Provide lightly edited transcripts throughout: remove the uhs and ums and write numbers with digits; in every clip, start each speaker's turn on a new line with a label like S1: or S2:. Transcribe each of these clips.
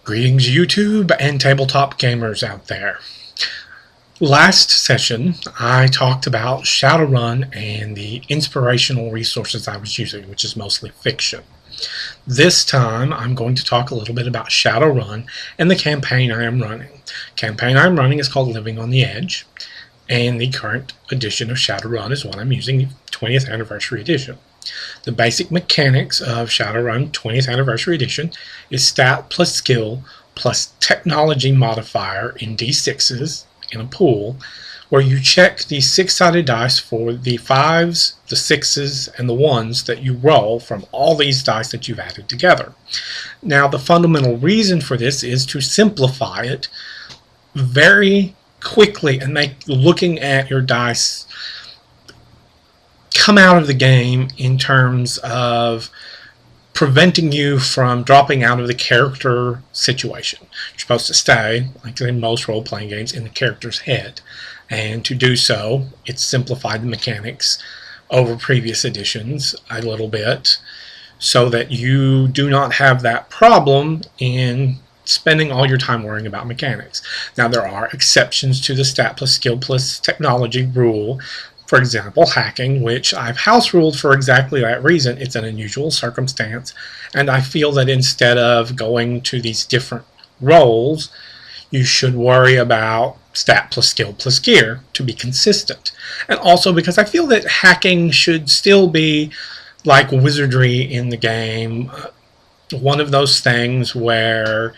S1: Greetings YouTube and tabletop gamers out there. Last session I talked about Shadowrun and the inspirational resources I was using, which is mostly fiction. This time I'm going to talk a little bit about Shadowrun and the campaign I am running. The campaign I'm running is called Living on the Edge, and the current edition of Shadowrun is what I'm using, the 20th Anniversary Edition. The basic mechanics of Shadowrun 20th Anniversary Edition is stat plus skill plus technology modifier in D6s in a pool, where you check the six-sided dice for the 5s, the 6s, and the 1s that you roll from all these dice that you've added together. Now, the fundamental reason for this is to simplify it very quickly and make looking at your dice come out of the game in terms of preventing you from dropping out of the character situation. You're supposed to stay, like in most role-playing games, in the character's head. And to do so, it's simplified the mechanics over previous editions a little bit so that you do not have that problem in spending all your time worrying about mechanics. Now, there are exceptions to the stat plus skill plus technology rule. For example, hacking, which I've house ruled for exactly that reason. It's an unusual circumstance, and I feel that instead of going to these different roles, you should worry about stat plus skill plus gear to be consistent. And also because I feel that hacking should still be like wizardry in the game, one of those things where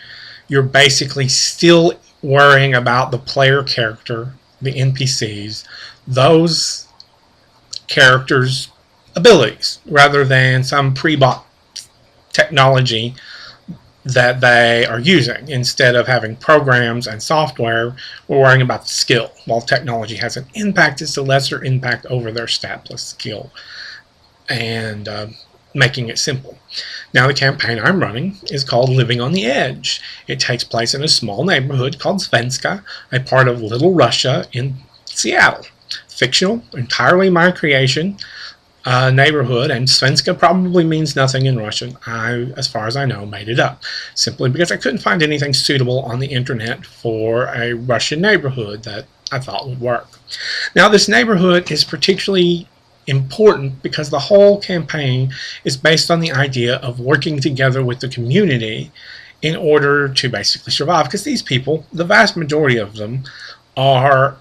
S1: you're basically still worrying about the player character, the NPCs, those characters' abilities, rather than some pre-bought technology that they are using. Instead of having programs and software, we're worrying about the skill. While technology has an impact, it's a lesser impact over their stat plus skill, and making it simple. Now, the campaign I'm running is called Living on the Edge. It takes place in a small neighborhood called Svenska, a part of Little Russia in Seattle. Fictional, entirely my creation neighborhood, and Svenska probably means nothing in Russian. I, as far as I know, made it up, simply because I couldn't find anything suitable on the internet for a Russian neighborhood that I thought would work. Now, this neighborhood is particularly important because the whole campaign is based on the idea of working together with the community in order to basically survive, because these people, the vast majority of them, are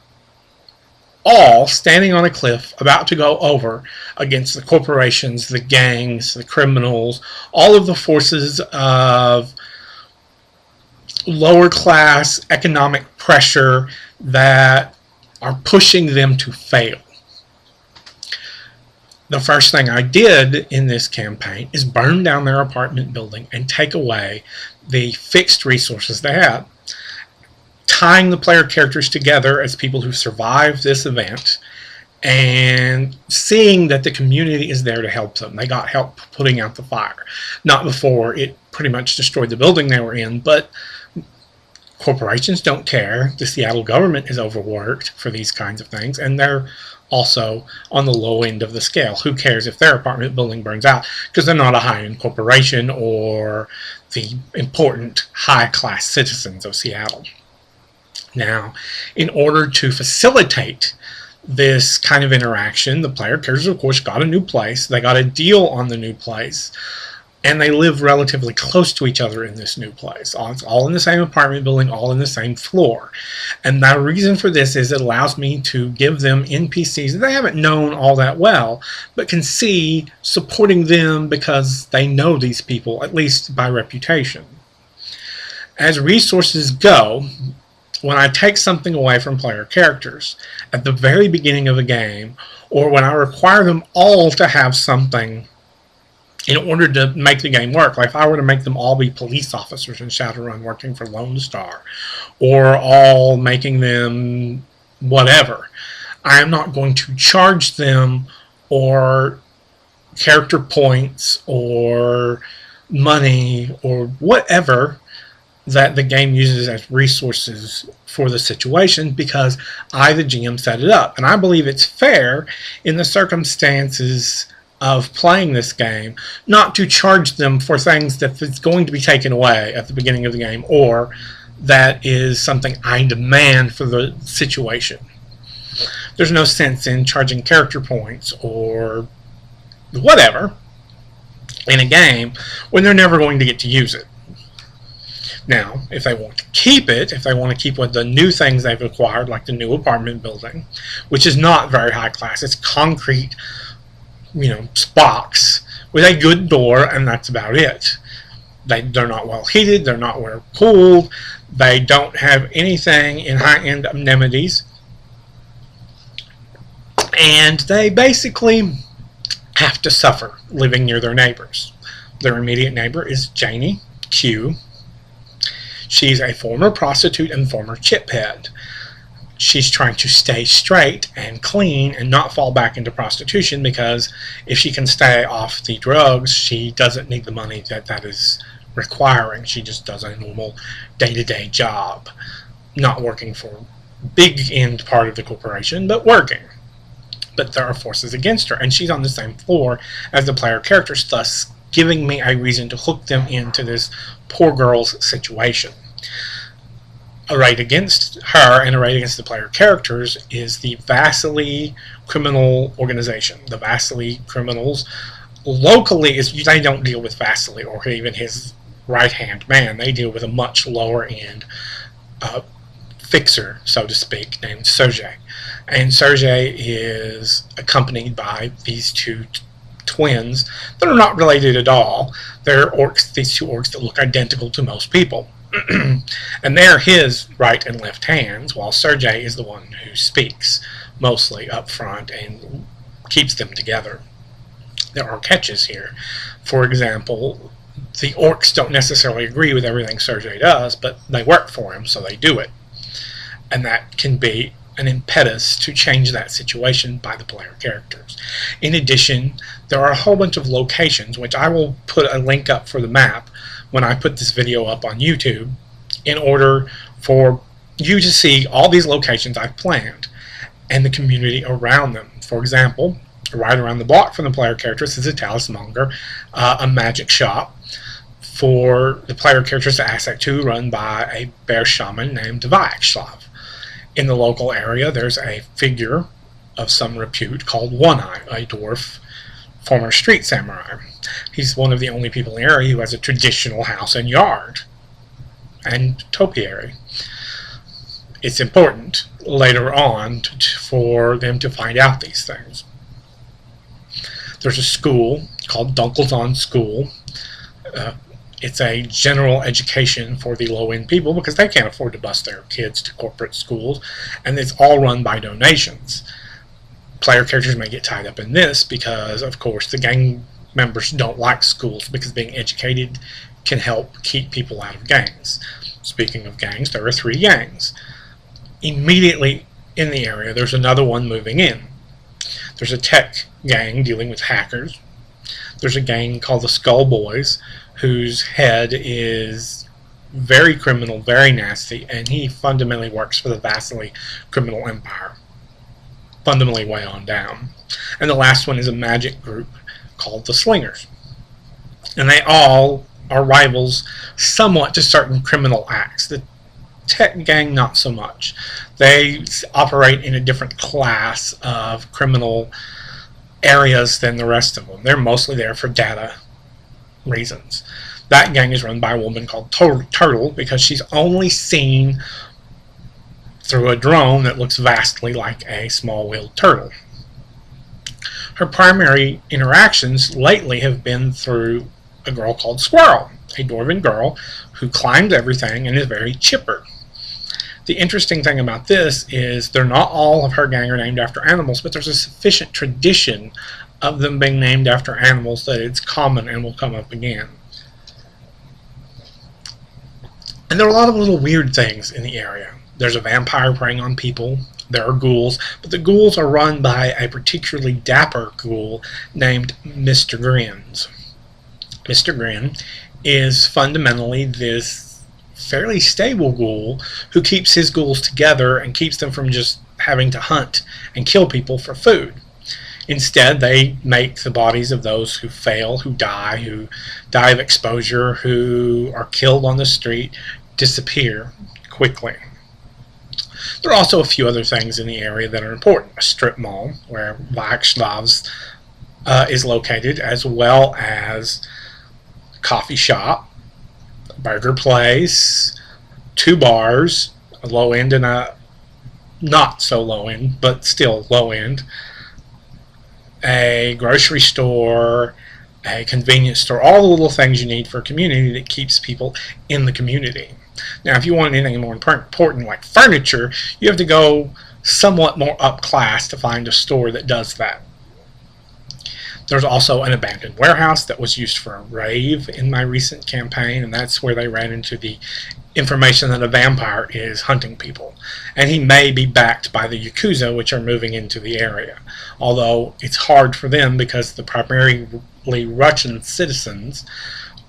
S1: all standing on a cliff about to go over against the corporations, the gangs, the criminals, all of the forces of lower class economic pressure that are pushing them to fail. The first thing I did in this campaign is burn down their apartment building and take away the fixed resources they had, tying the player characters together as people who survived this event and seeing that the community is there to help them. They got help putting out the fire. Not before it pretty much destroyed the building they were in, but corporations don't care. The Seattle government is overworked for these kinds of things, and they're also on the low end of the scale. Who cares if their apartment building burns out? Because they're not a high-end corporation or the important high-class citizens of Seattle. Now, in order to facilitate this kind of interaction, the player characters, of course, got a new place. They got a deal on the new place, and they live relatively close to each other in this new place. It's all in the same apartment building, all in the same floor. And the reason for this is it allows me to give them NPCs that they haven't known all that well, but can see supporting them because they know these people, at least by reputation. As resources go, when I take something away from player characters at the very beginning of a game, or when I require them all to have something in order to make the game work, like if I were to make them all be police officers in Shadowrun working for Lone Star, or all making them whatever, I am not going to charge them or character points or money or whatever that the game uses as resources for the situation, because I, the GM, set it up. And I believe it's fair in the circumstances of playing this game not to charge them for things that is going to be taken away at the beginning of the game, or that is something I demand for the situation. There's no sense in charging character points or whatever in a game when they're never going to get to use it. Now, if they want to keep it, if they want to keep with the new things they've acquired, like the new apartment building, which is not very high class, it's concrete, box with a good door, and that's about it. They're not well heated, they're not well cooled, they don't have anything in high-end amenities, and they basically have to suffer living near their neighbors. Their immediate neighbor is Janie Q. She's a former prostitute and former chiphead. She's trying to stay straight and clean and not fall back into prostitution, because if she can stay off the drugs, she doesn't need the money that is requiring. She just does a normal day-to-day job, not working for big end part of the corporation, but working. But there are forces against her, and she's on the same floor as the player characters, thus giving me a reason to hook them into this poor girl's situation. Arrayed against her and arrayed against the player characters is the Vasily criminal organization. The Vasily criminals locally, they don't deal with Vasily or even his right-hand man. They deal with a much lower-end fixer, so to speak, named Sergei. And Sergei is accompanied by these two twins that are not related at all. They're orcs, these two orcs that look identical to most people. And they're his right and left hands, while Sergei is the one who speaks mostly up front and keeps them together. There are catches here. For example, the orcs don't necessarily agree with everything Sergei does, but they work for him, so they do it. And that can be an impetus to change that situation by the player characters. In addition, there are a whole bunch of locations, which I will put a link up for the map when I put this video up on YouTube, in order for you to see all these locations I've planned and the community around them. For example, right around the block from the player characters is a talismonger, a magic shop for the player characters to access to, run by a bear shaman named Vyacheslav. In the local area, there's a figure of some repute called One Eye, a dwarf former street samurai. He's one of the only people in the area who has a traditional house and yard and topiary. It's important later on for them to find out these things. There's a school called Dunkelzahn School. It's a general education for the low-end people because they can't afford to bus their kids to corporate schools, and it's all run by donations. Player characters may get tied up in this because, of course, the gang members don't like schools, because being educated can help keep people out of gangs. Speaking of gangs, there are 3 gangs. Immediately in the area, there's another one moving in. There's a tech gang dealing with hackers. There's a gang called the Skull Boys, whose head is very criminal, very nasty, and he fundamentally works for the Vasily criminal empire. Fundamentally way on down. And the last one is a magic group called the Slingers. And they all are rivals somewhat to certain criminal acts. The tech gang, not so much. They operate in a different class of criminal areas than the rest of them. They're mostly there for data reasons. That gang is run by a woman called Turtle, because she's only seen through a drone that looks vastly like a small-wheeled turtle. Her primary interactions lately have been through a girl called Squirrel, a dwarven girl who climbs everything and is very chipper. The interesting thing about this is they're not all of her gang are named after animals, but there's a sufficient tradition of them being named after animals that it's common and will come up again. And there are a lot of little weird things in the area. There's a vampire preying on people. There are ghouls, but the ghouls are run by a particularly dapper ghoul named Mr. Grins. Mr. Grin is fundamentally this fairly stable ghoul who keeps his ghouls together and keeps them from just having to hunt and kill people for food. Instead, they make the bodies of those who fail, who die of exposure, who are killed on the street, disappear quickly. There are also a few other things in the area that are important. A strip mall, where Václav's is located, as well as a coffee shop, a burger place, 2 bars, a low end and a not so low end, but still low end, a grocery store, a convenience store, all the little things you need for a community that keeps people in the community. Now, if you want anything more important like furniture, you have to go somewhat more up class to find a store that does that. There's also an abandoned warehouse that was used for a rave in my recent campaign, and that's where they ran into the information that a vampire is hunting people. And he may be backed by the Yakuza, which are moving into the area. Although it's hard for them because the primarily Russian citizens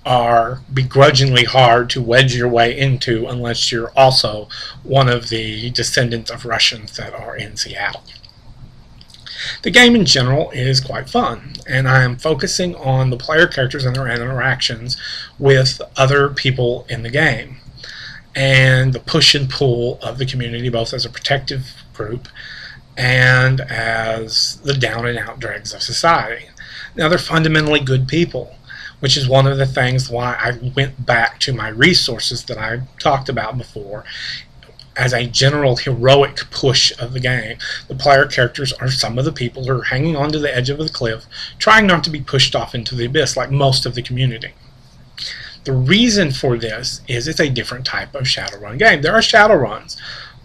S1: are begrudgingly hard to wedge your way into unless you're also one of the descendants of Russians that are in Seattle. The game in general is quite fun, and I am focusing on the player characters and their interactions with other people in the game, and the push and pull of the community, both as a protective group and as the down and out dregs of society. Now, they're fundamentally good people, which is one of the things why I went back to my resources that I talked about before as a general heroic push of the game. The player characters are some of the people who are hanging onto the edge of the cliff, trying not to be pushed off into the abyss like most of the community. The reason for this is it's a different type of Shadowrun game. There are Shadowruns,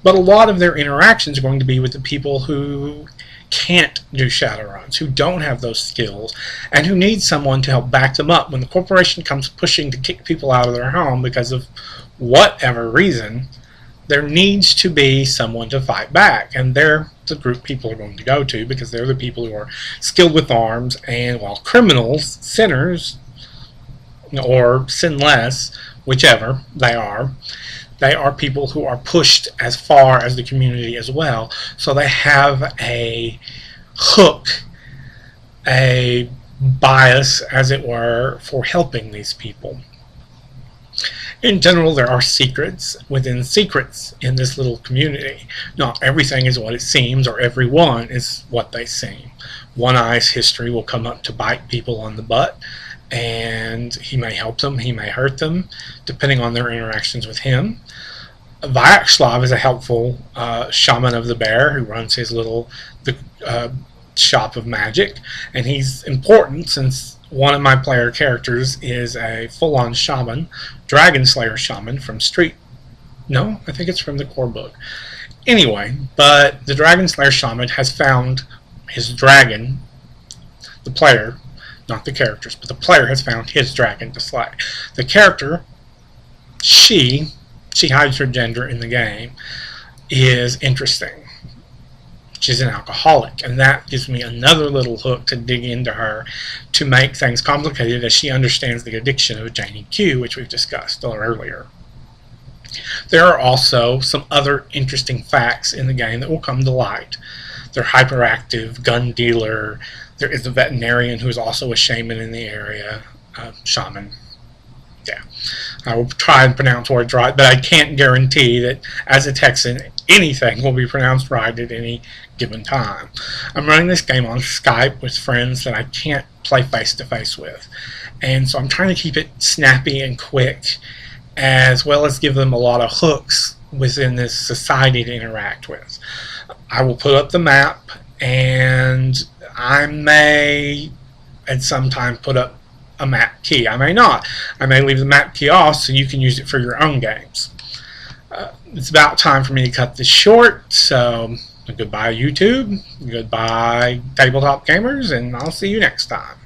S1: but a lot of their interactions are going to be with the people who can't do Shadowruns, who don't have those skills, and who need someone to help back them up when the corporation comes pushing to kick people out of their home because of whatever reason. There needs to be someone to fight back, and they're the group people are going to go to because they're the people who are skilled with arms, and while criminals, sinners, or sinless, whichever they are people who are pushed as far as the community as well, so they have a hook, a bias, as it were, for helping these people. In general, there are secrets within secrets in this little community. Not everything is what it seems, or everyone is what they seem. One Eye's history will come up to bite people on the butt, and he may help them, he may hurt them, depending on their interactions with him. Václav is a helpful shaman of the bear who runs his little shop of magic, and he's important since one of my player characters is a full-on shaman, Dragon Slayer shaman from I think it's from the core book. Anyway, but the Dragon Slayer shaman has found his dragon, the player, not the characters, but the player has found his dragon to slay. The character, she hides her gender in the game, is interesting. She's an alcoholic, and that gives me another little hook to dig into her to make things complicated as she understands the addiction of Janie Q, which we've discussed earlier. There are also some other interesting facts in the game that will come to light. They're hyperactive, gun dealer, there is a veterinarian who is also a shaman in the area, shaman. Yeah, I will try and pronounce words right, but I can't guarantee that as a Texan anything will be pronounced right at any given time. I'm running this game on Skype with friends that I can't play face-to-face with, and so I'm trying to keep it snappy and quick, as well as give them a lot of hooks within this society to interact with. I will put up the map, and I may at some time put up a map key. I may not. I may leave the map key off so you can use it for your own games. It's about time for me to cut this short, so goodbye YouTube, goodbye tabletop gamers, and I'll see you next time.